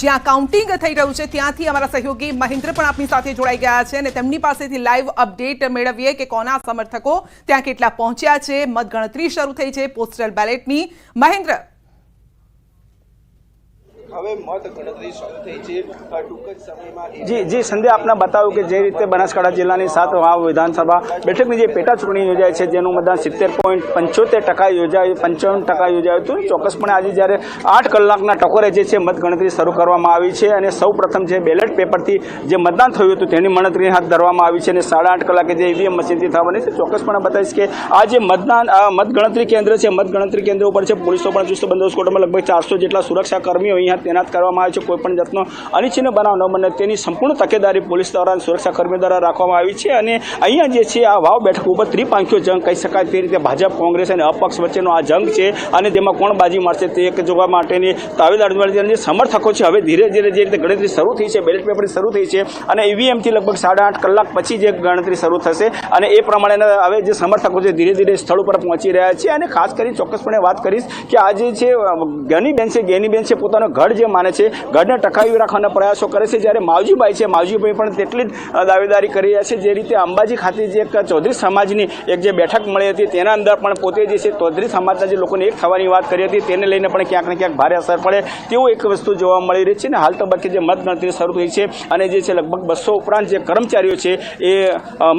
જ્યાં કાઉન્ટિંગ થઈ રહ્યું છે ત્યાંથી અમારા સહયોગી મહેન્દ્ર પણ આપણી સાથે જોડાઈ ગયા છે અને તેમની પાસેથી લાઈવ અપડેટ મેળવીએ કે કોના સમર્થકો ત્યાં કેટલા પહોંચ્યા છે। મતગણતરી શરૂ થઈ છે પોસ્ટલ બેલેટની। મહેન્દ્ર, હવે મતગણતરી શરૂ થઈ છે ટૂંક જ સમયમાં। જી સંધ્યા, આપને બતાવ્યું કે જે રીતે બનાસકાંઠા જિલ્લાની 7 વાવ વિધાનસભા બેઠકની જે પેટા ચૂંટણી યોજાય છે જેનું મતદાન 70.75% યોજાયું, 55% યોજાયું હતું। ચોક્કસપણે આજે જ્યારે 8 કલાકના ટકોરે જે છે મતગણતરી શરૂ કરવામાં આવી છે અને સૌ પ્રથમ જે બેલેટ પેપરથી જે મતદાન થયું હતું તેની ગણતરી હાથ ધરવામાં આવી છે અને 8:30 કલાકે જે ઈવીએમ મશીનથી થવાની છે। ચોક્કસપણે બતાવીશ કે આ જે મતગણતરી કેન્દ્ર છે, મતગણતરી કેન્દ્ર ઉપર છે પોલીસો પણ ચુસ્ત બંદોબસ્ત કોટામાં લગભગ 400 જેટલા સુરક્ષા કર્મીઓ અહીંયા તૈનાત કરવામાં આવે છે। કોઈપણ જાતનો અનિચ્છનીય બનાવ ન બને તેની સંપૂર્ણ તકેદારી પોલીસ દ્વારા સુરક્ષા કર્મીઓ દ્વારા રાખવામાં આવી છે અને અહીંયા જે છે આ વાવ બેઠક ઉપર ત્રિપાંખીયો જંગ કહી શકાય તે રીતે ભાજપ, કોંગ્રેસ અને અપક્ષ વચ્ચેનો આ જંગ છે અને તેમાં કોણ બાજી મારશે તે એક જોવા માટેની તાવેદારી જે સમર્થકો છે હવે ધીરે ધીરે જે રીતે ગણતરી શરૂ થઈ છે, બેલેટ પેપરની શરૂ થઈ છે અને ઈવીએમથી લગભગ 8.5 કલાક પછી જે ગણતરી શરૂ થશે અને એ પ્રમાણે હવે જે સમર્થકો છે ધીરે ધીરે સ્થળ ઉપર પહોંચી રહ્યા છે અને ખાસ કરી ચોક્કસપણે વાત કરીશ કે આ જે છે જ્ઞાનીબેન છે પોતાનો ગઢ જે માને છે, ગઢને ટકાવી રાખવાના પ્રયાસો કરે છે। જ્યારે માવજીભાઈ છે, માવજીભાઈ પણ તેટલી જ દાવેદારી કરી રહ્યા છે। જે રીતે અંબાજી ખાતે જે એક ચૌધરી સમાજની એક જે બેઠક મળી હતી તેના અંદર પણ પોતે જે છે ચૌધરી સમાજના જે લોકોને એક થવાની વાત કરી હતી તેને લઈને પણ ક્યાંક ને ક્યાંક ભારે અસર પડે તેવું એક વસ્તુ જોવા મળી રહી છે અને હાલ તબક્કે જે મતગણતરી શરૂ થઈ છે અને જે છે લગભગ 200 ઉપરાંત જે કર્મચારીઓ છે એ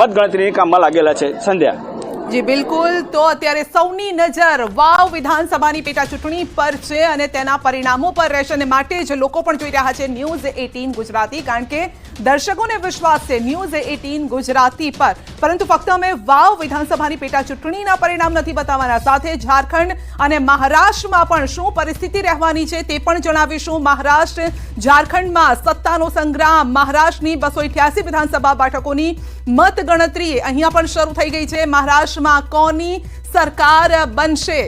મતગણતરીની કામમાં લાગેલા છે। સંધ્યા, જી બિલકુલ, તો અત્યારે સૌની નજર વાવ વિધાનસભાની પેટા ચૂંટણી પર છે અને તેના પરિણામો પર રહેશે અને માટે જ લોકો પણ જોઈ રહ્યા છે ન્યૂઝ 18 ગુજરાતી, કારણ કે દર્શકોને વિશ્વાસ છે ન્યૂઝ 18 ગુજરાતી પર। પરંતુ ફક્ત અમે વાવ વિધાનસભાની પેટા ચૂંટણીના પરિણામ નથી બતાવવાના, સાથે ઝારખંડ અને મહારાષ્ટ્રમાં પણ શું પરિસ્થિતિ રહેવાની છે તે પણ જણાવીશું। મહારાષ્ટ્ર, ઝારખંડમાં સત્તાનો સંગ્રામ, મહારાષ્ટ્રની 288 વિધાનસભા બેઠકોની મતગણતરી અહીંયા પણ શરૂ થઈ ગઈ છે। મહારાષ્ટ્રમાં કોની સરકાર બનશે,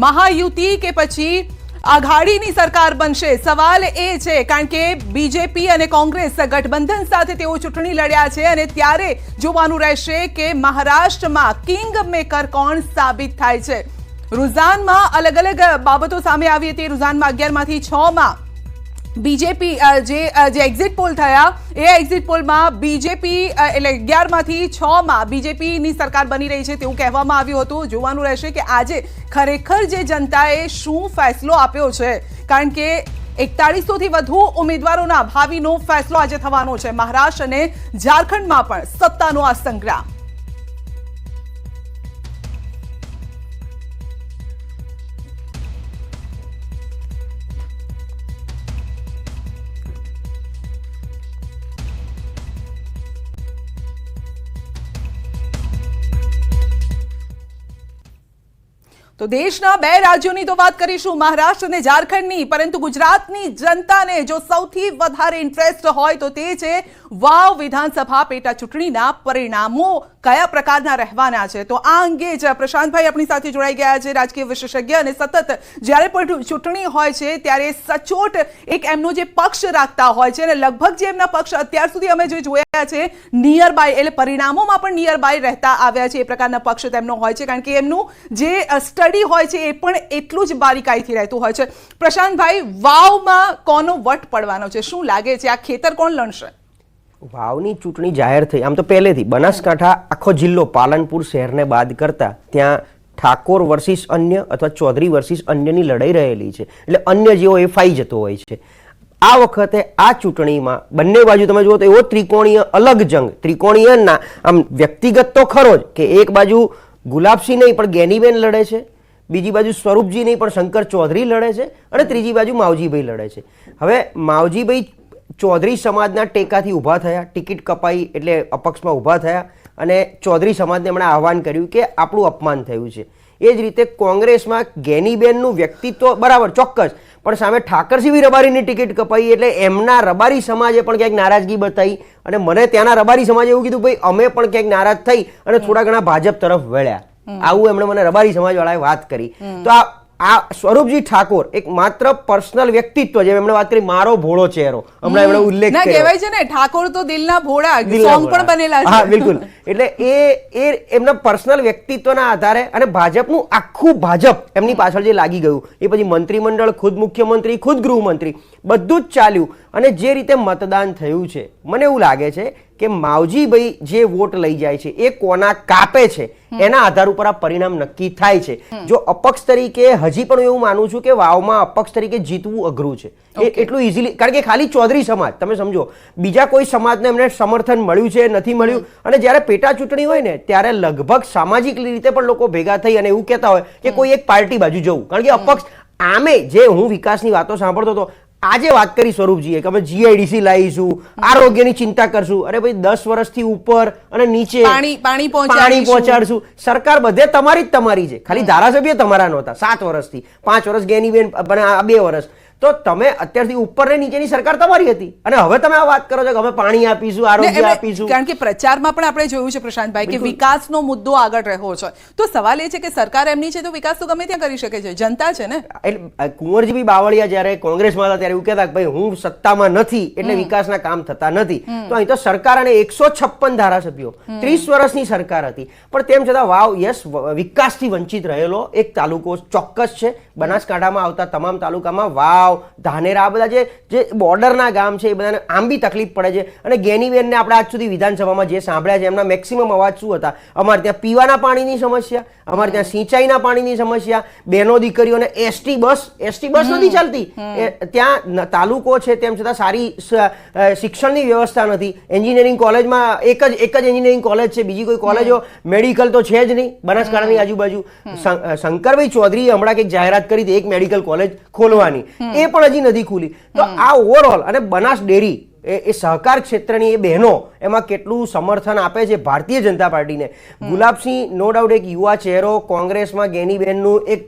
મહાયુતિ કે પછી આઘાડીની સરકાર બનશે? સવાલ એ છે કારણ કે બીજેપી અને કોંગ્રેસ ગઠબંધન સાથે તેઓ ચૂંટણી લડ્યા છે અને ત્યારે જોવાનું રહેશે કે મહારાષ્ટ્રમાં કિંગ મેકર કોણ સાબિત થાય છે। રૂઝાનમાં અલગ અલગ બાબતો સામે આવી હતી। રૂઝાનમાં 11માંથી 6માં બીજેપી જે એક્ઝિટ પોલ થયા એ એક્ઝિટ પોલમાં બીજેપી એટલે 11માંથી 6માં બીજેપીની સરકાર બની રહી છે તેવું કહેવામાં આવ્યું હતું। જોવાનું રહેશે કે આજે ખરેખર જે જનતાએ શું ફેસલો આપ્યો છે, કારણ કે 4100થી વધુ ઉમેદવારોના ભાવિનો ફેસલો આજે થવાનો છે। મહારાષ્ટ્ર અને ઝારખંડમાં પણ સત્તાનો આ સંગ્રામ। તો દેશના 2 રાજ્યોની તો વાત કરીશું, મહારાષ્ટ્ર અને ઝારખંડની, પરંતુ ગુજરાતની જનતાને જો સૌથી વધારે ઇન્ટરેસ્ટ હોય તો તે છે વાવ વિધાનસભા પેટા ચૂંટણીના પરિણામો કયા પ્રકારના રહેવાના છે। તો આ અંગે જ પ્રશાંતભાઈ આપણી સાથે જોડાઈ ગયા છે, રાજકીય વિશેષજ્ઞ, અને સતત જ્યારે પણ ચૂંટણી હોય છે ત્યારે સચોટ એક એમનો જે પક્ષ રાખતા હોય છે અને લગભગ જે એમના પક્ષ અત્યાર સુધી અમે જે જોયા છે નિયર બાય, એટલે પરિણામોમાં પણ નિયર બાય રહેતા આવ્યા છે, એ પ્રકારના પક્ષ તેમનો હોય છે, કારણ કે એમનું જે સ્ટડી હોય છે એ પણ એટલું જ બારીકાઈથી રહેતું હોય છે। પ્રશાંતભાઈ, વાવમાં કોનો વટ પડવાનો છે, શું લાગે છે, આ ખેતર કોણ લણશે? વાવની ચૂંટણી જાહેર થઈ, આમ તો પહેલેથી બનાસકાંઠા આખો જિલ્લો પાલનપુર શહેરને બાદ કરતા ત્યાં ઠાકોર વર્સિસ અન્ય અથવા ચૌધરી વર્સિસ અન્યની લડાઈ રહેલી છે, એટલે અન્ય જેવો એ ફાઈ જતો હોય છે। આ વખતે આ ચૂંટણીમાં બંને બાજુ તમે જુઓ તો એવો ત્રિકોણીય અલગ જંગ, ત્રિકોણીયના આમ વ્યક્તિગત તો ખરો જ કે એક બાજુ ગુલાબસિંહ નહીં પણ ગેનીબેન લડે છે, બીજી બાજુ સ્વરૂપજી નહીં પણ શંકર ચૌધરી લડે છે અને ત્રીજી બાજુ માવજીભાઈ લડે છે। હવે માવજીભાઈ ચૌધરી સમાજના ટેકાથી ઊભા થયા, ટિકિટ કપાઈ એટલે અપક્ષમાં ઊભા થયા અને ચૌધરી સમાજને એમણે આહવાન કર્યું કે આપણું અપમાન થયું છે। એ જ રીતે કોંગ્રેસમાં ગેનીબેનનું વ્યક્તિત્વ બરાબર ચોક્કસ, પણ સામે ઠાકરસિંહ રબારીની ટિકિટ કપાઈ એટલે એમના રબારી સમાજે પણ ક્યાંક નારાજગી બતાવી અને મને ત્યાંના રબારી સમાજે એવું કીધું ભાઈ અમે પણ ક્યાંક નારાજ થઈ અને થોડા ઘણા ભાજપ તરફ વળ્યા, આવું એમણે મને રબારી સમાજવાળાએ વાત કરી। તો આ આ સ્વરૂપજી ઠાકોર એક માત્ર પર્સનલ વ્યક્તિત્વ જેમ એમણે વાત કરી મારો ભોળો ચહેરો હમણાં એમણે ઉલ્લેખ ના કર્યો કહેવાય છે ને ઠાકોર તો દિલના ભોળા દિલના સોંગ પણ ભોળા. બનેલા હા છે બિલકુલ એટલે એ એમના પર્સનલ વ્યક્તિત્વના આધારે અને ભાજપનું આખું ભાજપ એમની પાછળ જે લાગી ગયું એ પછી મંત્રીમંડળ ખુદ મુખ્યમંત્રી ખુદ ગૃહમંત્રી બધું જ ચાલ્યું અને જે રીતે મતદાન થયું છે મને એવું લાગે છે કે માવજીભાઈ જે વોટ લઈ જાય છે એ કોના કાપે છે એના આધાર ઉપર આ પરિણામ નક્કી થાય છે જો અપક્ષ તરીકે હજી પણ એવું માનું છું કે વાવમાં અપક્ષ તરીકે જીતવું અઘરું છે એ એટલું ઇઝીલી કારણ કે ખાલી ચૌધરી સમાજ તમે સમજો બીજા કોઈ સમાજને એમને સમર્થન મળ્યું છે નથી મળ્યું અને જ્યારે પેટા ચૂંટણી હોય ને ત્યારે લગભગ સામાજિક રીતે પણ લોકો ભેગા થઈ અને એવું કહેતા હોય કે કોઈ એક પાર્ટી બાજુ જવું કારણ કે અપક્ષ આમે જે હું વિકાસની વાતો સાંભળતો હતો આજે વાત કરી સ્વરૂપજીએ કે અમે જીઆઈડીસી લાવીશું આરોગ્યની ચિંતા કરશું અરે ભાઈ 10 વર્ષથી ઉપર અને નીચે પાણી પહોંચાડશું સરકાર બધે તમારી છે ખાલી ધારાસભ્ય તમારા નહોતા 7 વર્ષથી 5 વર્ષ ગેનીબેન પણ આ 2 વર્ષ તો તમે અત્યારથી ઉપર ને નીચેની સરકાર તમારી હતી અને હવે તમે આ વાત કરો છો કે અમે પાણી આપીશું આરોગ્ય આપીશું કારણ કે પ્રચારમાં પણ આપણે જોયું છે પ્રશાંતભાઈ કે વિકાસનો મુદ્દો આગળ રહ્યો છે તો સવાલ એ છે કે સરકાર એમની છે તો વિકાસ તો ગમે ત્યાં કરી શકે છે જનતા છે ને એટલે કુંવરજી બાવળિયા જ્યારે કોંગ્રેસમાં હતા ત્યારે એવું કહેતા કે ભાઈ હું સત્તામાં નથી એટલે વિકાસના કામ થતા નથી તો અહીં તો સરકાર અને 156 ધારાસભ્યો 30 વર્ષની સરકાર હતી પણ તેમ છતાં વાવ યસ વિકાસથી વંચિત રહેલો એક તાલુકો ચોક્કસ છે બનાસકાંઠામાં આવતા તમામ તાલુકામાં વાવ ધાનેરા આ બધા જે બોર્ડરના ગામ છે એ બધાને આમ બી તકલીફ પડે છે અને ગેનીબેનને આપણે આજ સુધી વિધાનસભામાં જે સાંભળ્યા છે એમના મેક્સિમમ અવાજ શું હતા અમારે ત્યાં પીવાના પાણીની સમસ્યા અમારે ત્યાં સિંચાઈના પાણીની સમસ્યા બહેનો દીકરીઓને એસટી બસ નથી ચાલતી ત્યાં તાલુકો છે તેમ છતાં સારી શિક્ષણની વ્યવસ્થા નથી એન્જિનિયરિંગ કોલેજમાં એક જ એન્જિનિયરિંગ કોલેજ છે બીજી કોઈ કોલેજો મેડિકલ તો છે જ નહીં બનાસકાંઠાની આજુબાજુ શંકરભાઈ ચૌધરીએ હમણાં કંઈક જાહેરાત કરી હતી એક મેડિકલ કોલેજ ખોલવાની એ પણ હજી નથી ખુલી તો આ ઓવરઓલ અને બનાસ ડેરી એ સહકાર ક્ષેત્રની એ બહેનો એમાં કેટલું સમર્થન આપે છે ભારતીય જનતા પાર્ટીને ગુલાબસિંહ નો ડાઉટ એક યુવા ચહેરો કોંગ્રેસમાં ગેનીબેનનું એક